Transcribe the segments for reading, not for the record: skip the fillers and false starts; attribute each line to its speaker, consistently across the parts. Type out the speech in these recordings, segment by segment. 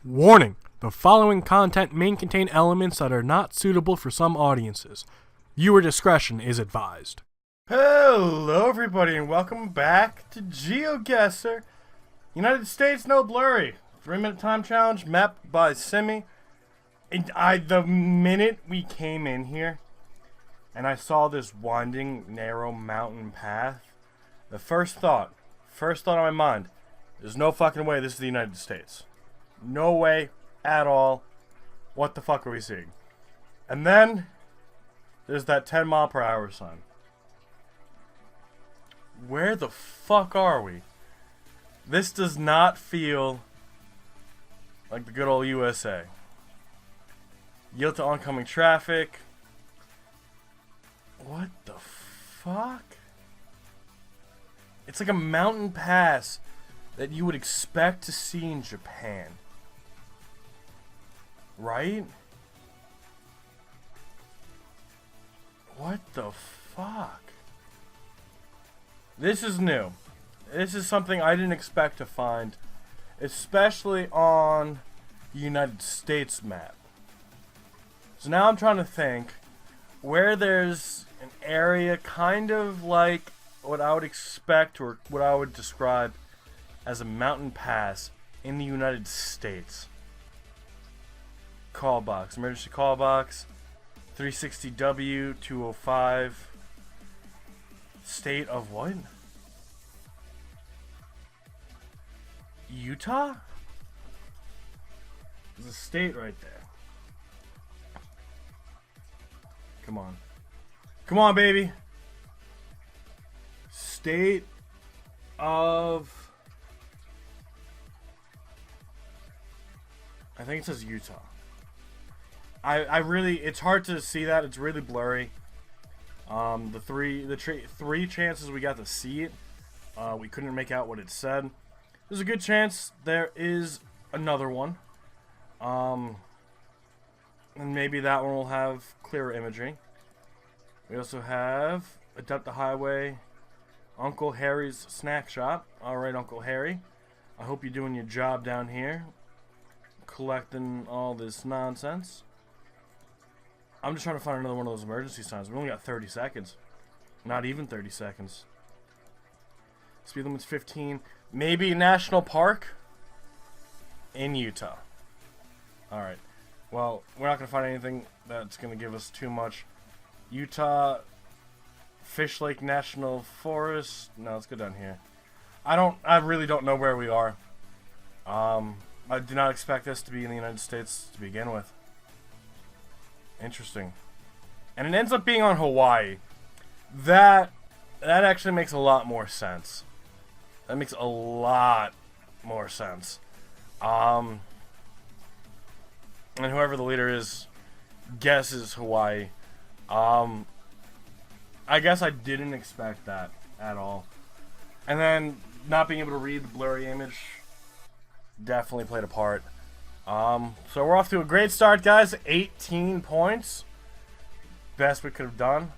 Speaker 1: Warning: the following content may contain elements that are not suitable for some audiences. Viewer discretion is advised. Hello everybody and welcome back to Geoguessr. United States No Blurry. 3-minute time challenge mapped by Simi. And the minute we came in here and I saw this winding, narrow mountain path, the first thought on my mind, there's no fucking way this is the United States. No way at all. What the fuck are we seeing? And then there's that 10-mile-per-hour sign. Where the fuck are we? This does not feel like the good old USA. Yield to oncoming traffic. What the fuck? It's like a mountain pass that you would expect to see in Japan. Right? What the fuck? This is new. This is something I didn't expect to find, especially on the United States map. So now I'm trying to think where there's an area kind of like what I would expect or what I would describe as a mountain pass in the United States. Call box, emergency call box, 360W 205. State of what? Utah? There's a state right there. Come on. Come on, baby. State of... I think it says Utah. I really, it's hard to see that. It's really blurry. The three chances we got to see it, we couldn't make out what it said. There's a good chance there is another one. And maybe that one will have clearer imagery. We also have Adopt the Highway, Uncle Harry's Snack Shop. Alright, Uncle Harry. I hope you're doing your job down here, collecting all this nonsense. I'm just trying to find another one of those emergency signs. We only got 30 seconds. Not even 30 seconds. Speed limit's 15. Maybe National Park in Utah. Alright. Well, we're not going to find anything that's going to give us too much. Utah, Fish Lake National Forest. No, let's go down here. I really don't know where we are. I did not expect this to be in the United States to begin with. Interesting. And it ends up being on Hawaii. That actually makes a lot more sense. That makes a lot more sense. And whoever the leader is guesses Hawaii. I guess I didn't expect that at all. And then not being able to read the blurry image definitely played a part. So we're off to a great start, guys. 18 points. Best we could have done.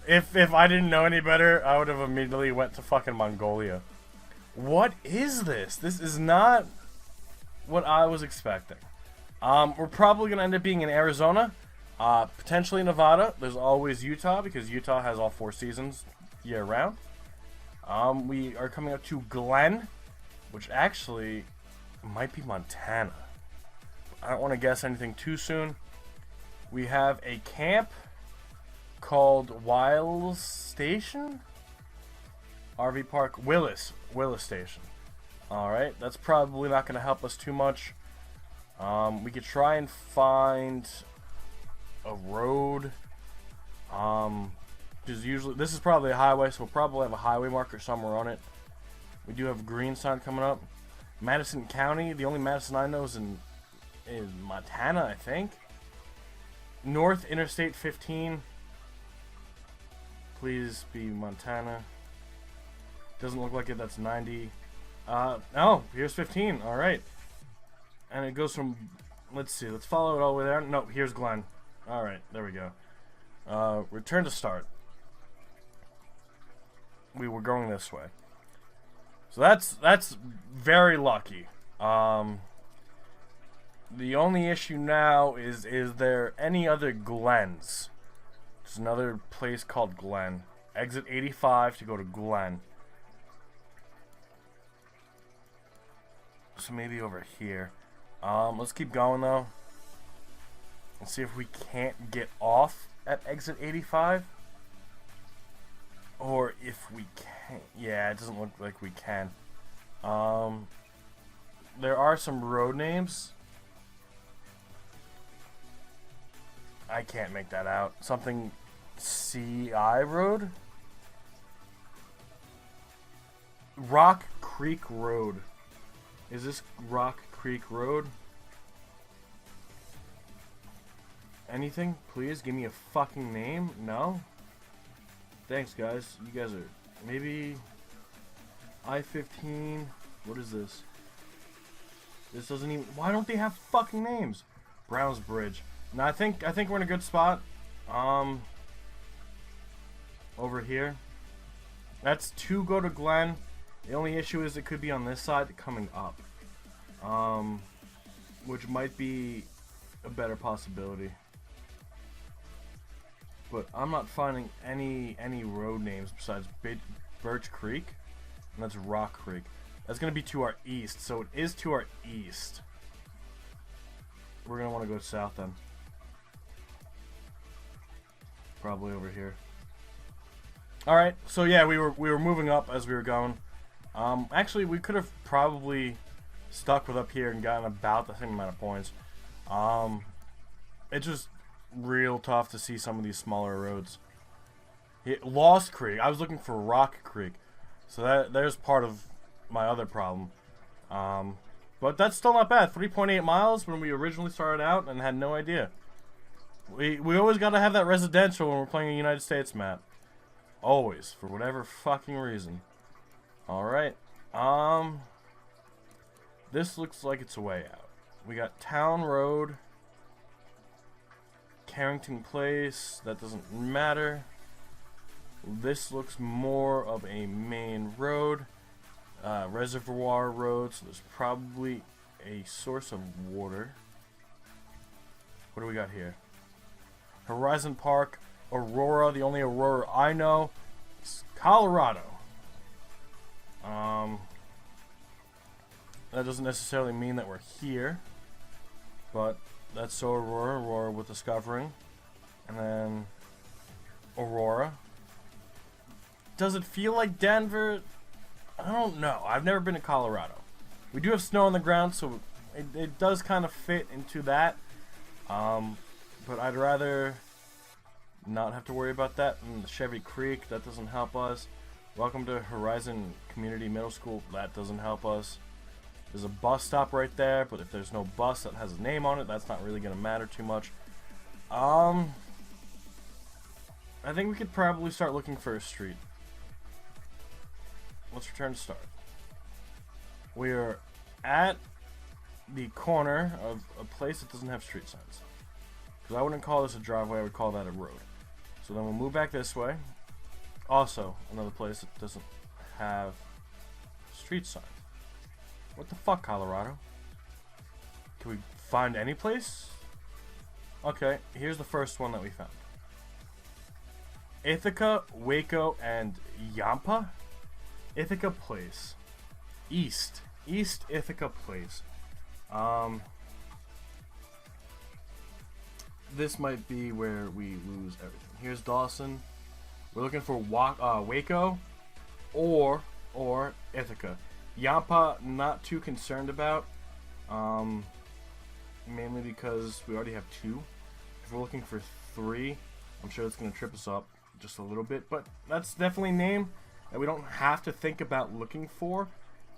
Speaker 1: If I didn't know any better, I would have immediately went to fucking Mongolia. What is this? This is not what I was expecting. We're probably going to end up being in Arizona. Potentially Nevada. There's always Utah, because Utah has all 4 seasons year round. We are coming up to Glen, which actually might be Montana. I don't want to guess anything too soon. We have a camp called Wiles Station? RV Park. Willis Station. Alright, that's probably not going to help us too much. We could try and find a road. Because usually, this is probably a highway, so we'll probably have a highway marker somewhere on it. We do have a green sign coming up. Madison County, the only Madison I know is in Montana, I think. North Interstate 15. Please be Montana. Doesn't look like it. That's 90. Oh, here's 15. All right. And it goes from, let's see. Let's follow it all the way there. No, here's Glen. All right. There we go. Return to start. We were going this way. So that's very lucky. The only issue now is there any other Glens? There's another place called Glen. Exit 85 to go to Glen. So maybe over here. Let's keep going though. And see if we can't get off at exit 85. Or if we can. Yeah, it doesn't look like we can. There are some road names. I can't make that out. Something CI Road? Rock Creek Road. Is this Rock Creek Road? Anything? Please give me a fucking name. No? Thanks, guys. You guys are... Maybe... I-15... What is this? This doesn't even... Why don't they have fucking names? Browns Bridge. Now, I think we're in a good spot. Over here. That's to go to Glen. The only issue is it could be on this side coming up. Which might be a better possibility. But I'm not finding any road names besides Birch Creek. And that's Rock Creek. That's going to be to our east. So it is to our east. We're going to want to go south then. Probably over here. Alright, so yeah, we were moving up as we were going. Actually, we could have probably stuck with up here and gotten about the same amount of points. It's just real tough to see some of these smaller roads. Lost Creek. I was looking for Rock Creek. So there's part of my other problem. But that's still not bad. 3.8 miles when we originally started out and had no idea. We always gotta have that residential when we're playing a United States map. Always. For whatever fucking reason. Alright. This looks like it's a way out. We got Town Road. Carrington Place. That doesn't matter. This looks more of a main road. Reservoir Road. So there's probably a source of water. What do we got here? Horizon Park, Aurora. The only Aurora I know is Colorado. That doesn't necessarily mean that we're here, but that's so Aurora with Discovering, and then Aurora. Does it feel like Denver? I don't know. I've never been to Colorado. We do have snow on the ground, so it does kind of fit into that. But I'd rather not have to worry about that. And Chevy Creek, that doesn't help us. Welcome to Horizon Community Middle School, that doesn't help us. There's a bus stop right there, but if there's no bus that has a name on it, that's not really going to matter too much. I think we could probably start looking for a street. Let's return to start. We're at the corner of a place that doesn't have street signs. Because I wouldn't call this a driveway, I would call that a road. So then we'll move back this way. Also, another place that doesn't have street signs. What the fuck, Colorado? Can we find any place? Okay, here's the first one that we found. Ithaca, Waco, and Yampa? Ithaca Place. East Ithaca Place. This might be where we lose everything. Here's Dawson. We're looking for Waco or Ithaca. Yampa, not too concerned about. Mainly because we already have 2. If we're looking for 3, I'm sure it's going to trip us up just a little bit. But that's definitely a name that we don't have to think about looking for.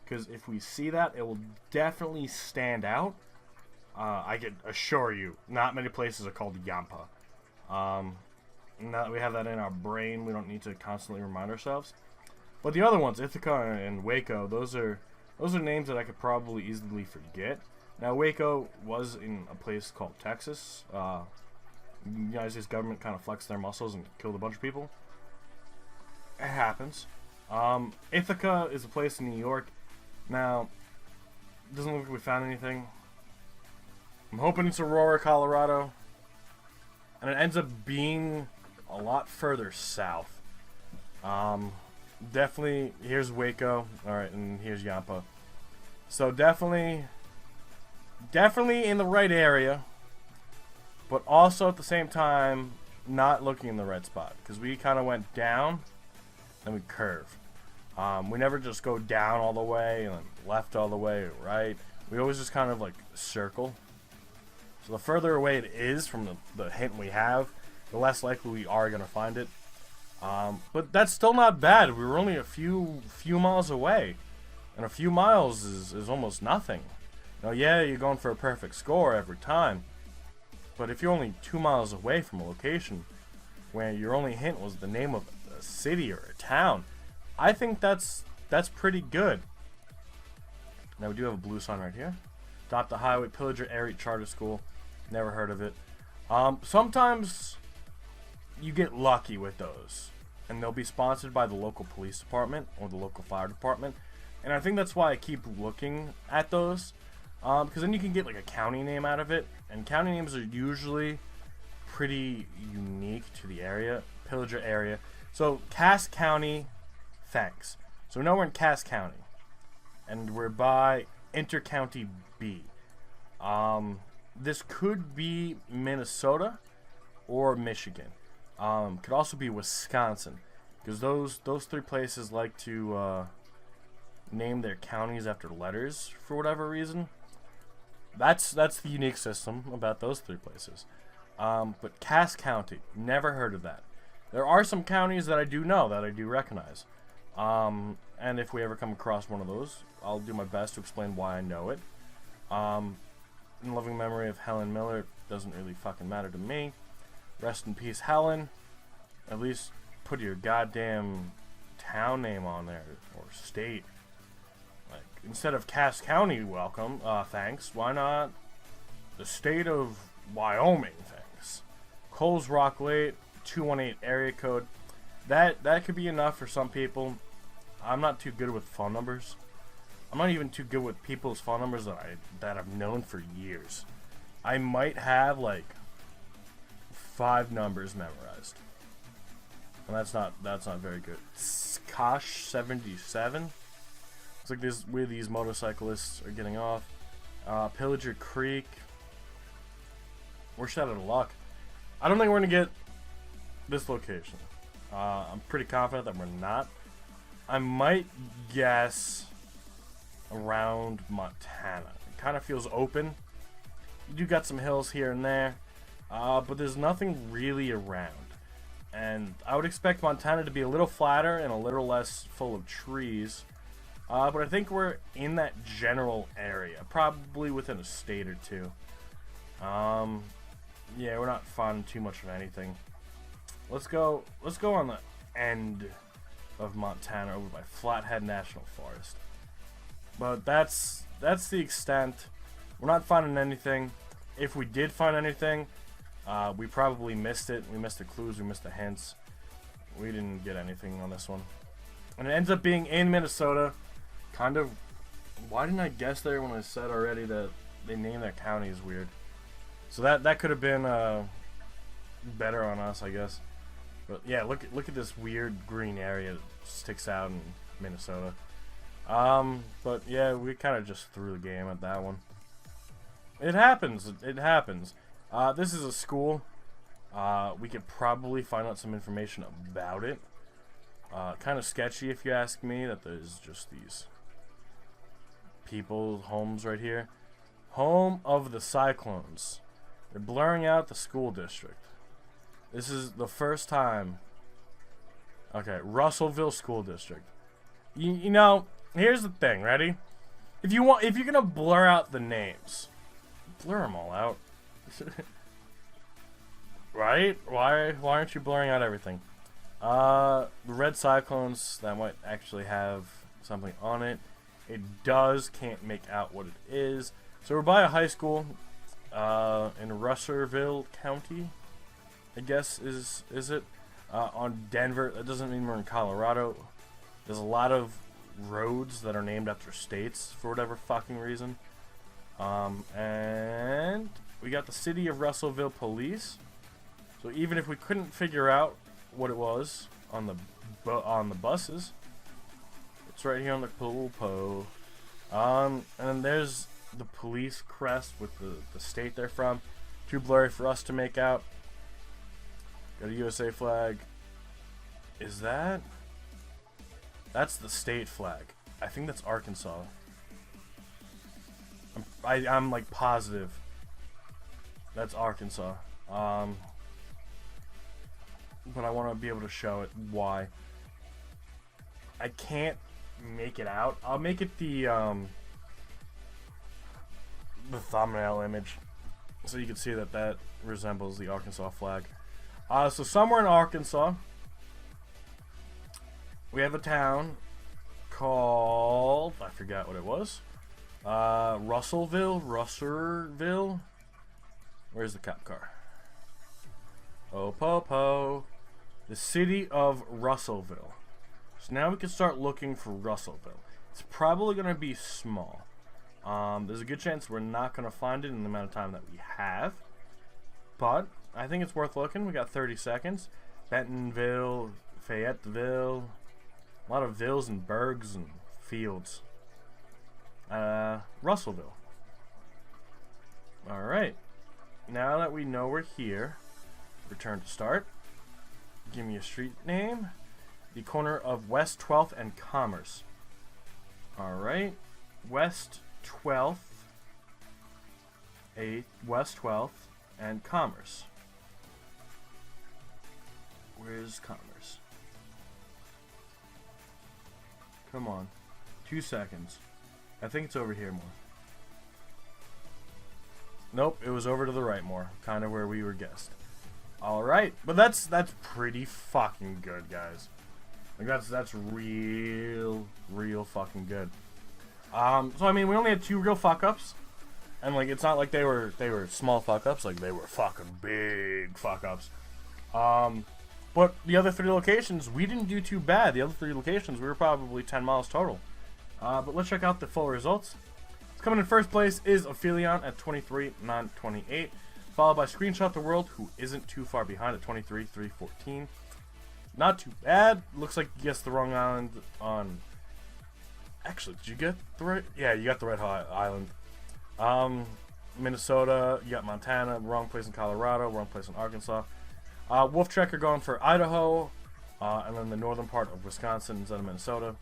Speaker 1: Because if we see that, it will definitely stand out. I can assure you, not many places are called Yampa. Now that we have that in our brain, we don't need to constantly remind ourselves. But the other ones, Ithaca and Waco, those are names that I could probably easily forget. Now, Waco was in a place called Texas. The United States government kind of flexed their muscles and killed a bunch of people. It happens. Ithaca is a place in New York. Now, it doesn't look like we found anything. I'm hoping it's Aurora, Colorado. And it ends up being a lot further south. Definitely, here's Waco. Alright, and here's Yampa. So definitely in the right area. But also at the same time, not looking in the right spot. Because we kind of went down, and we curved. We never just go down all the way, and then left all the way, right? We always just kind of like circle. So the further away it is from the hint we have, the less likely we are going to find it. But that's still not bad. We were only a few miles away. And a few miles is almost nothing. Now, yeah, you're going for a perfect score every time. But if you're only 2 miles away from a location where your only hint was the name of a city or a town, I think that's pretty good. Now, we do have a blue sign right here. Adopt the Highway Pillager Area Charter School. Never heard of it. Sometimes you get lucky with those. And they'll be sponsored by the local police department or the local fire department. And I think that's why I keep looking at those. Because then you can get like a county name out of it. And county names are usually pretty unique to the area. Pillager area. So Cass County, thanks. So we know we're in Cass County. And we're by Intercounty B. This could be Minnesota or Michigan. Could also be Wisconsin, because those three places like to name their counties after letters for whatever reason. That's the unique system about those three places. But Cass County, never heard of that. There are some counties that I do know, that I do recognize. And if we ever come across one of those, I'll do my best to explain why I know it. In loving memory of Helen Miller, doesn't really fucking matter to me. Rest in peace, Helen. At least put your goddamn town name on there, or state. Like, instead of Cass County, welcome, thanks. Why not the state of Wyoming, thanks. Coles Rock Lake, 218 area code. That could be enough for some people. I'm not too good with phone numbers. I'm not even too good with people's phone numbers that I've known for years. I might have like 5 numbers memorized, and that's not very good. Kosh 77. It's like this where these motorcyclists are getting off. Pillager Creek. We're shut out of luck. I don't think we're gonna get this location. I'm pretty confident that we're not. I might guess around Montana. It kind of feels open. You do got some hills here and there. But there's nothing really around. And I would expect Montana to be a little flatter and a little less full of trees. But I think we're in that general area. Probably within a state or two. Yeah, we're not finding too much of anything. Let's go on the end of Montana over by Flathead National Forest. But that's the extent. We're not finding anything. If we did find anything, we probably missed it. We missed the clues. We missed the hints. We didn't get anything on this one. And it ends up being in Minnesota. Kind of. Why didn't I guess there when I said already that they named their counties weird? So that could have been better on us, I guess. But yeah, look at this weird green area that sticks out in Minnesota. But yeah, we kind of just threw the game at that one. It happens. It happens. This is a school. We could probably find out some information about it. Kind of sketchy if you ask me, that there's just these people, homes right here. Home of the Cyclones. They're blurring out the school district. This is the first time. Okay, Russellville School District. You know, here's the thing, ready? If you're gonna blur out the names, blur them all out. Right? Why aren't you blurring out everything? The Red Cyclones, that might actually have something on it. It does, can't make out what it is. So we're by a high school in Russellville County, I guess is it? On Denver. That doesn't mean we're in Colorado. There's a lot of roads that are named after states for whatever fucking reason. And we got the City of Russellville Police. So even if we couldn't figure out what it was on the buses, it's right here on the pulpo. And there's the police crest with the state they're from. Too blurry for us to make out. Got a USA flag. Is that? That's the state flag. I think that's Arkansas. I'm like positive. That's Arkansas. But I want to be able to show it. Why? I can't make it out. I'll make it the thumbnail image, so you can see that resembles the Arkansas flag. So somewhere in Arkansas, we have a town called, I forgot what it was. Russellville. Where's the cop car? Oh, po. The City of Russellville. So now we can start looking for Russellville. It's probably going to be small. There's a good chance we're not going to find it in the amount of time that we have. But I think it's worth looking. We got 30 seconds. Bentonville, Fayetteville. A lot of villes and burgs and fields. Russellville. Alright. Now that we know we're here, return to start. Give me a street name. The corner of West 12th and Commerce. Alright. West 12th. West 12th and Commerce. Where's Commerce? Come on. 2 seconds. I think it's over here more. Nope, it was over to the right more. Kind of where we were guessed. Alright, but that's pretty fucking good, guys. Like that's real fucking good. So I mean, we only had 2 real fuck-ups. And like, it's not like they were small fuck-ups, like they were fucking big fuck-ups. But the other 3 locations, we didn't do too bad. The other 3 locations, we were probably 10 miles total. But let's check out the full results. Coming in first place is Ophelion at 23,928, followed by Screenshot the World, who isn't too far behind at 23,314. Not too bad. Looks like you guessed the wrong island on... Actually, did you get the right... Yeah, you got the right island. Minnesota, you got Montana, wrong place in Colorado, wrong place in Arkansas. Wolf Trekker going for Idaho, and then the northern part of Wisconsin instead of Minnesota.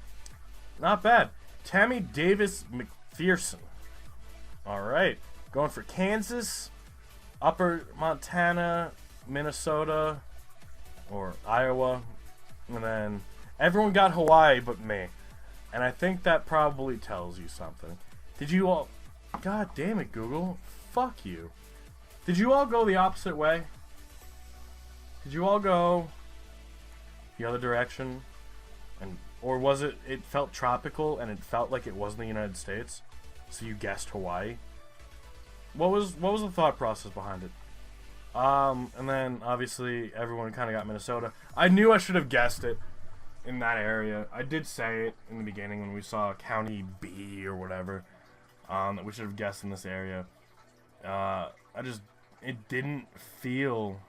Speaker 1: Not bad. Tammy Davis McPherson. Alright. Going for Kansas, Upper Montana, Minnesota, or Iowa. And then everyone got Hawaii but me. And I think that probably tells you something. Did you all... God damn it, Google. Fuck you. Did you all go the opposite way? Did you all go the other direction? Or was it felt tropical and it felt like it wasn't the United States? So you guessed Hawaii? What was the thought process behind it? And then obviously everyone kind of got Minnesota. I knew I should have guessed it in that area. I did say it in the beginning when we saw County B or whatever, that we should have guessed in this area. It didn't feel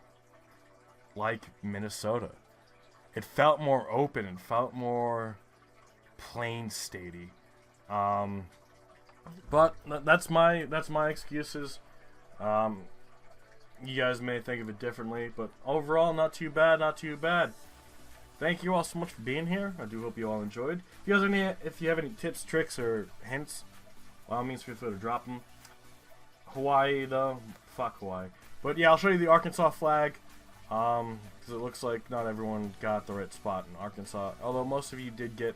Speaker 1: like Minnesota. It felt more open. It felt more plain statey. But that's my excuses. You guys may think of it differently, but overall, not too bad. Not too bad. Thank you all so much for being here. I do hope you all enjoyed. If you have any tips, tricks, or hints, by all means, feel free to drop them. Hawaii, though, fuck Hawaii. But yeah, I'll show you the Arkansas flag. Because it looks like not everyone got the right spot in Arkansas. Although most of you did get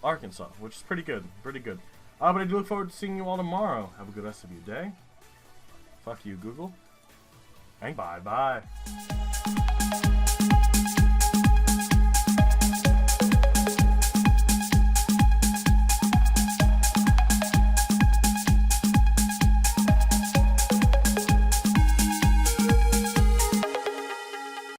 Speaker 1: Arkansas, which is pretty good. Pretty good. But I do look forward to seeing you all tomorrow. Have a good rest of your day. Fuck you, Google. And bye-bye.